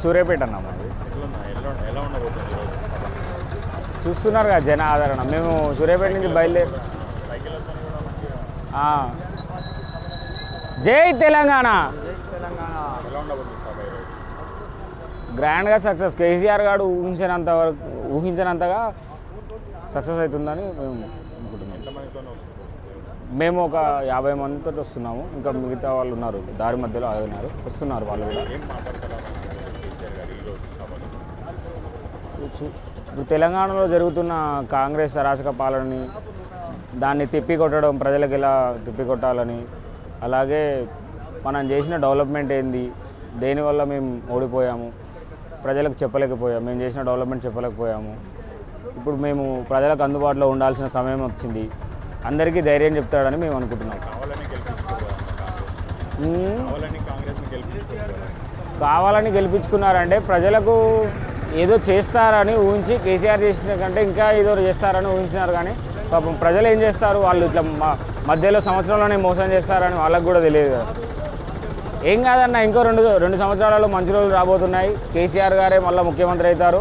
సూర్యాపేట అన్న మాది. చూస్తున్నారు కదా జన ఆదరణ. మేము సూర్యాపేట నుంచి బయలుదేరి జై తెలంగాణ. గ్రాండ్గా సక్సెస్. కేసీఆర్ గారు ఊహించినంతగా సక్సెస్ అవుతుందని మేము అనుకుంటున్నాం. మేము ఒక 50 మందితో వస్తున్నాము. ఇంకా మిగతా వాళ్ళు ఉన్నారు, దారి మధ్యలో ఆగినారు, వస్తున్నారు వాళ్ళు కూడా. ఇప్పుడు తెలంగాణలో జరుగుతున్న కాంగ్రెస్ అరాచక పాలనని దాన్ని తిప్పికొట్టడం, ప్రజలకు ఎలా తిప్పికొట్టాలని, అలాగే మనం చేసిన డెవలప్మెంట్ ఏంది, దేనివల్ల మేము ఓడిపోయాము, ప్రజలకు చెప్పలేకపోయాము, మేము చేసిన డెవలప్మెంట్ చెప్పలేకపోయాము. ఇప్పుడు మేము ప్రజలకు అందుబాటులో ఉండాల్సిన సమయం వచ్చింది, అందరికీ ధైర్యం చెప్తాడని మేము అనుకుంటున్నాం. కావాలని గెలిపించుకున్నారంటే ప్రజలకు ఏదో చేస్తారని ఊహించి, కేసీఆర్ చేసిన కంటే ఇంకా ఏదో చేస్తారని ఊహించినారు. కానీ పాపం ప్రజలు ఏం చేస్తారు, వాళ్ళు ఇట్లా మధ్యలో సంవత్సరంలోనే మోసం చేస్తారని వాళ్ళకు కూడా తెలియదు కదా. ఏం కాదన్న, ఇంకో రెండు సంవత్సరాలలో మంచి రోజులు రాబోతున్నాయి. కేసీఆర్ గారే మళ్ళీ ముఖ్యమంత్రి అవుతారు.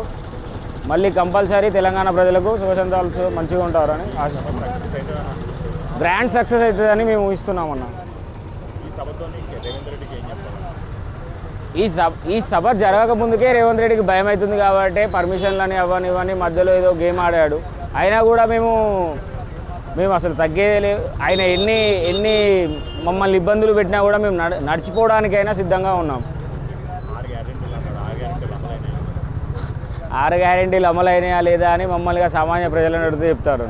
మళ్ళీ కంపల్సరీ తెలంగాణ ప్రజలకు సుఖసంతాలు మంచిగా ఉంటారని ఆశిస్తున్నాం. గ్రాండ్ సక్సెస్ అవుతుందని మేము ఊహిస్తున్నామన్నా. ఈ సభ జరగక ముందుకే రేవంత్ రెడ్డికి భయం అవుతుంది కాబట్టి పర్మిషన్లని అవన్నీ ఇవన్నీ మధ్యలో ఏదో గేమ్ ఆడాడు. అయినా కూడా మేము అసలు తగ్గేదే లేదు. ఆయన ఎన్ని మమ్మల్ని ఇబ్బందులు పెట్టినా కూడా మేము నడిచిపోవడానికైనా సిద్ధంగా ఉన్నాం. 6 గ్యారెంటీలు అమలైనయా లేదా అని మమ్మల్ని సామాన్య ప్రజలను అడిగితే చెప్తారు.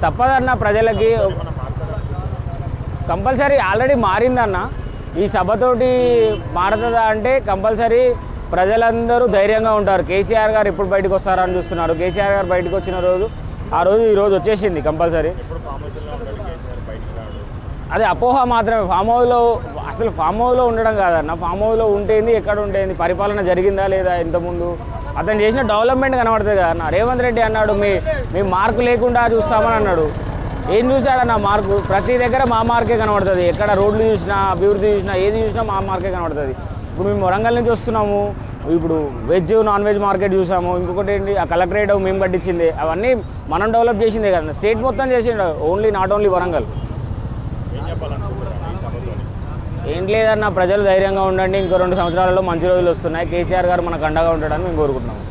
తప్పదన్న, ప్రజలకి కంపల్సరీ ఆల్రెడీ మారిందన్న. ఈ సభతోటి మారుతుందా అంటే కంపల్సరీ ప్రజలందరూ ధైర్యంగా ఉంటారు. కేసీఆర్ గారు ఎప్పుడు బయటకు వస్తారని చూస్తున్నారు. కేసీఆర్ గారు బయటకు వచ్చిన రోజు ఈరోజు వచ్చేసింది కంపల్సరీ. అది అపోహ మాత్రమే. అసలు ఫామ్ హౌస్లో ఉండడం కాదన్న. ఫామ్ హౌస్లో ఉంటేంది, ఎక్కడ ఉంటేంది, పరిపాలన జరిగిందా లేదా, ఇంతకుముందు అతను చేసిన డెవలప్మెంట్ కనబడుతుంది కదన్న. రేవంత్ రెడ్డి అన్నాడు మీ మార్కు లేకుండా చూస్తామని అన్నాడు. ఏం చూశాడన్న మార్కు? ప్రతి దగ్గర మా మార్కే కనబడుతుంది. ఎక్కడ రోడ్లు చూసినా, అభివృద్ధి చూసినా, ఏది చూసినా మా మార్కే కనబడుతుంది. ఇప్పుడు మేము వరంగల్ నుంచి వస్తున్నాము. ఇప్పుడు వెజ్ నాన్ వెజ్ మార్కెట్ చూసాము. ఇంకొకటి ఏంటి, ఆ కలెక్టరేట్ మేము కట్టించింది. అవన్నీ మనం డెవలప్ చేసిందే కదా. స్టేట్ మొత్తం చేసిండు, నాట్ ఓన్లీ వరంగల్. ఏం లేదన్న, ప్రజలు ధైర్యంగా ఉండండి. ఇంకో 2 సంవత్సరాలలో మంచి రోజులు వస్తున్నాయి. కేసీఆర్ గారు మనకు అండగా ఉంటాడని మేము కోరుకుంటున్నాము.